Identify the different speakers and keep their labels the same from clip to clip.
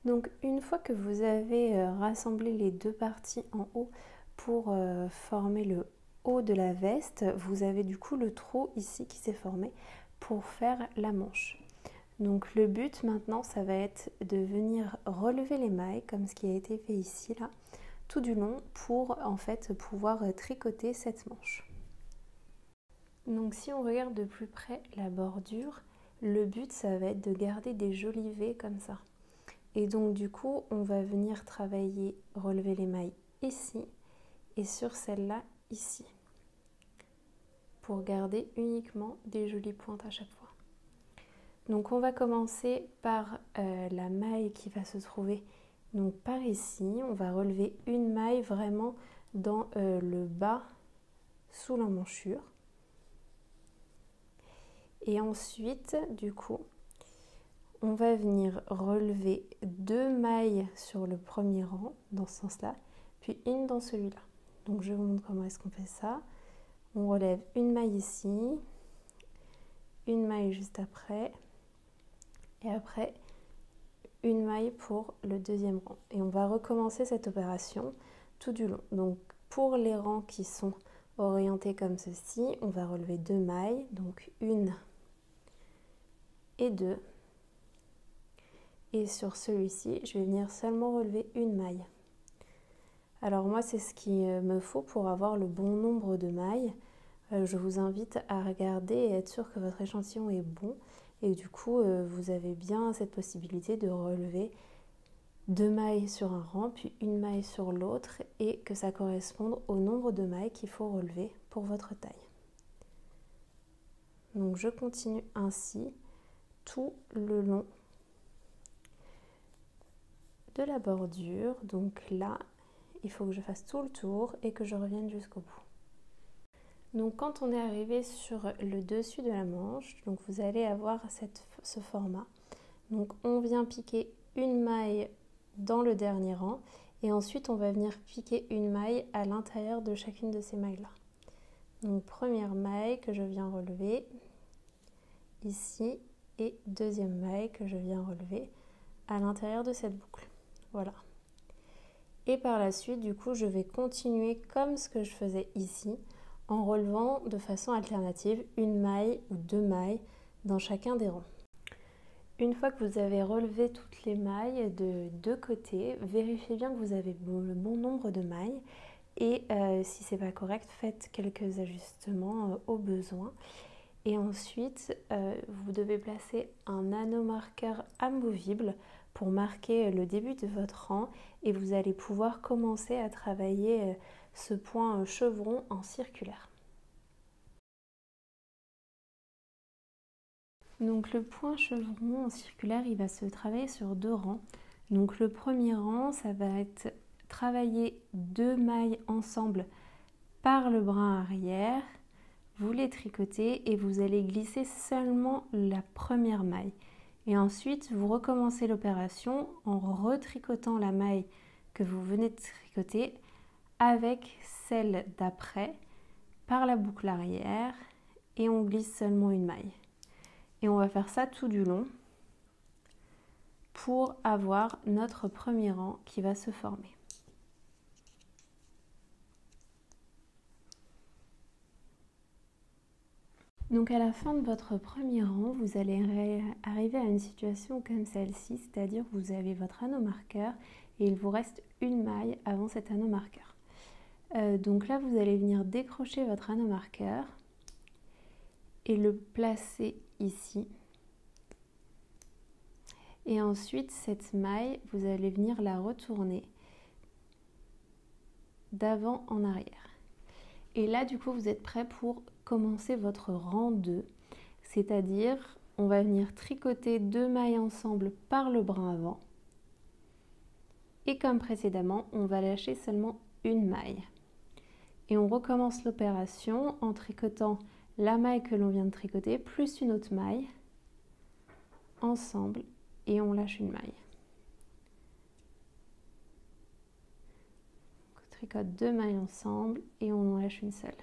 Speaker 1: Donc une fois que vous avez rassemblé les deux parties en haut pour former le haut de la veste, vous avez du coup le trou ici qui s'est formé pour faire la manche. Donc le but maintenant, ça va être de venir relever les mailles comme ce qui a été fait ici là, tout du long pour en fait pouvoir tricoter cette manche. Donc si on regarde de plus près la bordure, le but ça va être de garder des jolis V comme ça. Et donc du coup, on va venir travailler, relever les mailles ici et sur celle-là ici, pour garder uniquement des jolies pointes à chaque fois. Donc on va commencer par la maille qui va se trouver donc par ici. On va relever une maille vraiment dans le bas sous l'emmanchure. Et ensuite, du coup, on va venir relever deux mailles sur le premier rang, dans ce sens-là, puis une dans celui-là. Donc je vous montre comment est-ce qu'on fait ça. On relève une maille ici, une maille juste après, et après une maille pour le deuxième rang. Et on va recommencer cette opération tout du long. Donc pour les rangs qui sont orientés comme ceci, on va relever deux mailles, donc une et deux. Et sur celui-ci, je vais venir seulement relever une maille. Alors moi, c'est ce qu'il me faut pour avoir le bon nombre de mailles. Je vous invite à regarder et être sûr que votre échantillon est bon. Et du coup, vous avez bien cette possibilité de relever deux mailles sur un rang, puis une maille sur l'autre, et que ça corresponde au nombre de mailles qu'il faut relever pour votre taille. Donc je continue ainsi tout le long de la bordure. Donc là, il faut que je fasse tout le tour et que je revienne jusqu'au bout. Donc quand on est arrivé sur le dessus de la manche, donc vous allez avoir ce format. Donc on vient piquer une maille dans le dernier rang et ensuite on va venir piquer une maille à l'intérieur de chacune de ces mailles là. Donc première maille que je viens relever ici et deuxième maille que je viens relever à l'intérieur de cette boucle. Voilà. Et par la suite, du coup, je vais continuer comme ce que je faisais ici, en relevant de façon alternative une maille ou deux mailles dans chacun des rangs. Une fois que vous avez relevé toutes les mailles de deux côtés, vérifiez bien que vous avez le bon nombre de mailles et si ce n'est pas correct, faites quelques ajustements au besoin. Et ensuite, vous devez placer un anneau marqueur amovible pour marquer le début de votre rang et vous allez pouvoir commencer à travailler ce point chevron en circulaire. Donc le point chevron en circulaire, il va se travailler sur deux rangs. Donc le premier rang, ça va être travailler deux mailles ensemble par le brin arrière. Vous les tricotez et vous allez glisser seulement la première maille. Et ensuite, vous recommencez l'opération en retricotant la maille que vous venez de tricoter avec celle d'après par la boucle arrière et on glisse seulement une maille. Et on va faire ça tout du long pour avoir notre premier rang qui va se former. Donc à la fin de votre premier rang, vous allez arriver à une situation comme celle-ci, c'est-à-dire que vous avez votre anneau marqueur et il vous reste une maille avant cet anneau marqueur. Donc là, vous allez venir décrocher votre anneau marqueur et le placer ici. Et ensuite, cette maille, vous allez venir la retourner d'avant en arrière. Et là, du coup, vous êtes prêt pour commencer votre rang 2. C'est-à-dire, on va venir tricoter deux mailles ensemble par le brin avant. Et comme précédemment, on va lâcher seulement une maille. Et on recommence l'opération en tricotant la maille que l'on vient de tricoter plus une autre maille ensemble et on lâche une maille. On tricote deux mailles ensemble et on en lâche une seule.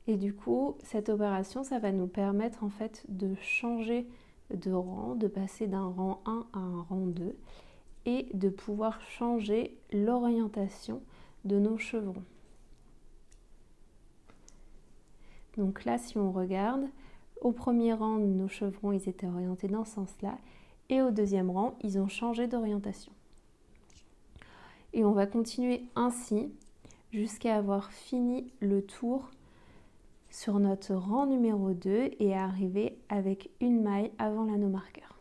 Speaker 1: Et du coup, cette opération, ça va nous permettre en fait de changer de rang, de passer d'un rang 1 à un rang 2 et de pouvoir changer l'orientation de nos chevrons. Donc là, si on regarde, au premier rang, nos chevrons ils étaient orientés dans ce sens-là et au deuxième rang, ils ont changé d'orientation. Et on va continuer ainsi jusqu'à avoir fini le tour sur notre rang numéro 2 et arriver avec une maille avant l'anneau marqueur.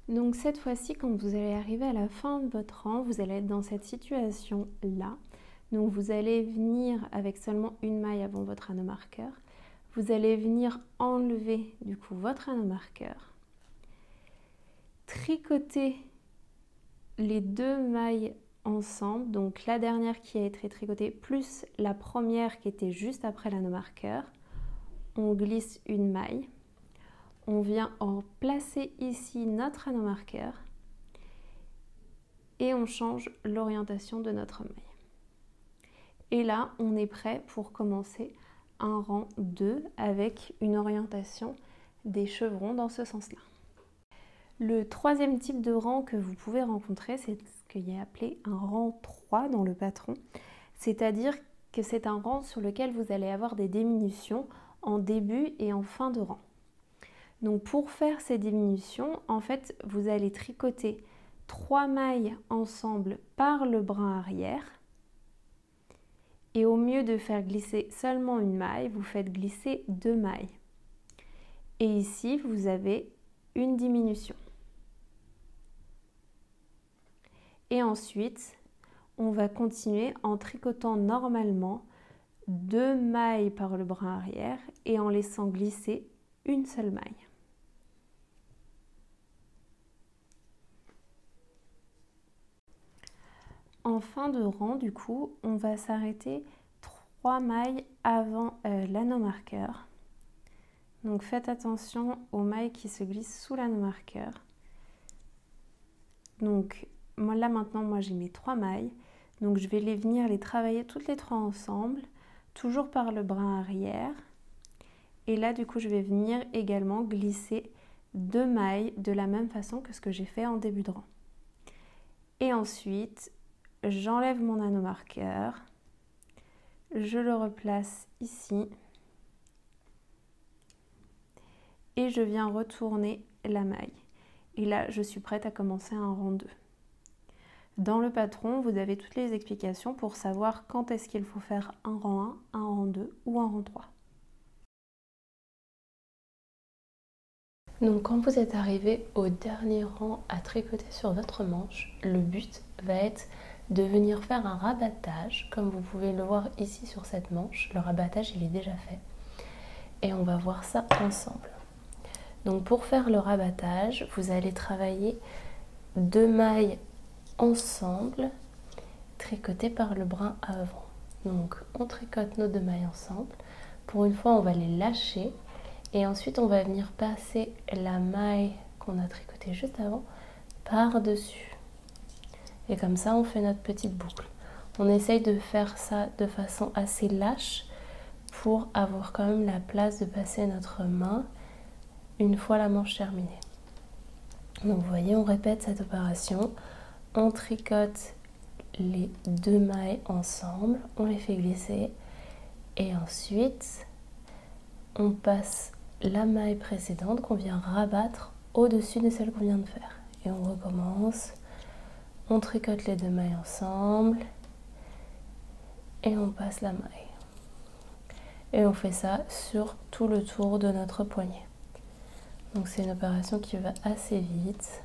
Speaker 1: Donc cette fois-ci, quand vous allez arriver à la fin de votre rang, vous allez être dans cette situation-là. Donc vous allez venir avec seulement une maille avant votre anneau marqueur. Vous allez venir enlever du coup votre anneau marqueur, tricoter les deux mailles ensemble, donc la dernière qui a été tricotée plus la première qui était juste après l'anneau marqueur. On glisse une maille, on vient en placer ici notre anneau marqueur et on change l'orientation de notre maille. Et là, on est prêt pour commencer un rang 2 avec une orientation des chevrons dans ce sens-là. Le troisième type de rang que vous pouvez rencontrer, c'est ce qu'il est appelé un rang 3 dans le patron. C'est-à-dire que c'est un rang sur lequel vous allez avoir des diminutions en début et en fin de rang. Donc pour faire ces diminutions, en fait, vous allez tricoter 3 mailles ensemble par le brin arrière. Et au mieux de faire glisser seulement une maille, vous faites glisser 2 mailles. Et ici, vous avez une diminution. Et ensuite, on va continuer en tricotant normalement 2 mailles par le brin arrière et en laissant glisser une seule maille. En fin de rang, du coup, on va s'arrêter 3 mailles avant l'anneau marqueur. Donc faites attention aux mailles qui se glissent sous l'anneau marqueur. Donc là maintenant, moi j'ai mes 3 mailles. Donc je vais venir les travailler toutes les 3 ensemble, toujours par le brin arrière. Et là du coup, je vais venir également glisser 2 mailles de la même façon que ce que j'ai fait en début de rang. Et ensuite, j'enlève mon anneau marqueur, je le replace ici et je viens retourner la maille. Et là, je suis prête à commencer un rang 2. Dans le patron, vous avez toutes les explications pour savoir quand est-ce qu'il faut faire un rang 1, un rang 2 ou un rang 3. Donc quand vous êtes arrivé au dernier rang à tricoter sur votre manche, le but va être de venir faire un rabattage, comme vous pouvez le voir ici sur cette manche. Le rabattage, il est déjà fait. Et on va voir ça ensemble. Donc pour faire le rabattage, vous allez travailler 2 mailles ensemble, tricotées par le brin avant. Donc on tricote nos 2 mailles ensemble. Pour une fois, on va les lâcher. Et ensuite, on va venir passer la maille qu'on a tricotée juste avant par-dessus. Et comme ça, on fait notre petite boucle. On essaye de faire ça de façon assez lâche pour avoir quand même la place de passer notre main une fois la manche terminée. Donc vous voyez, on répète cette opération. On tricote les 2 mailles ensemble, on les fait glisser et ensuite on passe la maille précédente qu'on vient rabattre au-dessus de celle qu'on vient de faire. Et on recommence. On tricote les 2 mailles ensemble et on passe la maille. Et on fait ça sur tout le tour de notre poignet. Donc c'est une opération qui va assez vite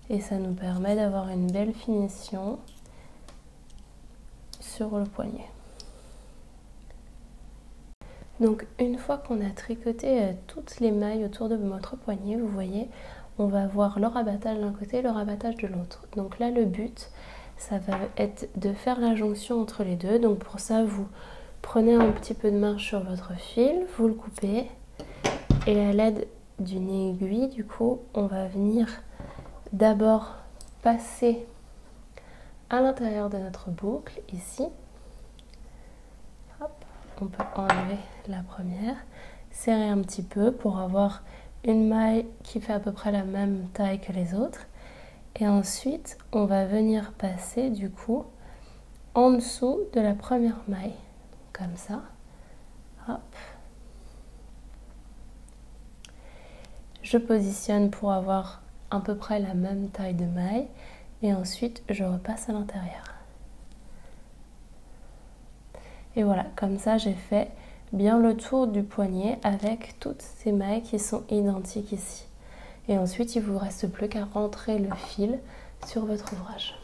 Speaker 1: et ça nous permet d'avoir une belle finition sur le poignet. Donc une fois qu'on a tricoté toutes les mailles autour de notre poignet, vous voyez, on va avoir le rabattage d'un côté et le rabattage de l'autre. Donc là, le but, ça va être de faire la jonction entre les deux. Donc pour ça, vous prenez un petit peu de marge sur votre fil, vous le coupez. Et à l'aide d'une aiguille, du coup, on va venir d'abord passer à l'intérieur de notre boucle, ici. Hop, on peut enlever la première, serrer un petit peu pour avoir une maille qui fait à peu près la même taille que les autres. Et ensuite, on va venir passer du coup en dessous de la première maille. Comme ça. Hop. Je positionne pour avoir à peu près la même taille de maille. Et ensuite, je repasse à l'intérieur. Et voilà, comme ça, j'ai fait bien le tour du poignet avec toutes ces mailles qui sont identiques ici. Et ensuite, il ne vous reste plus qu'à rentrer le fil sur votre ouvrage.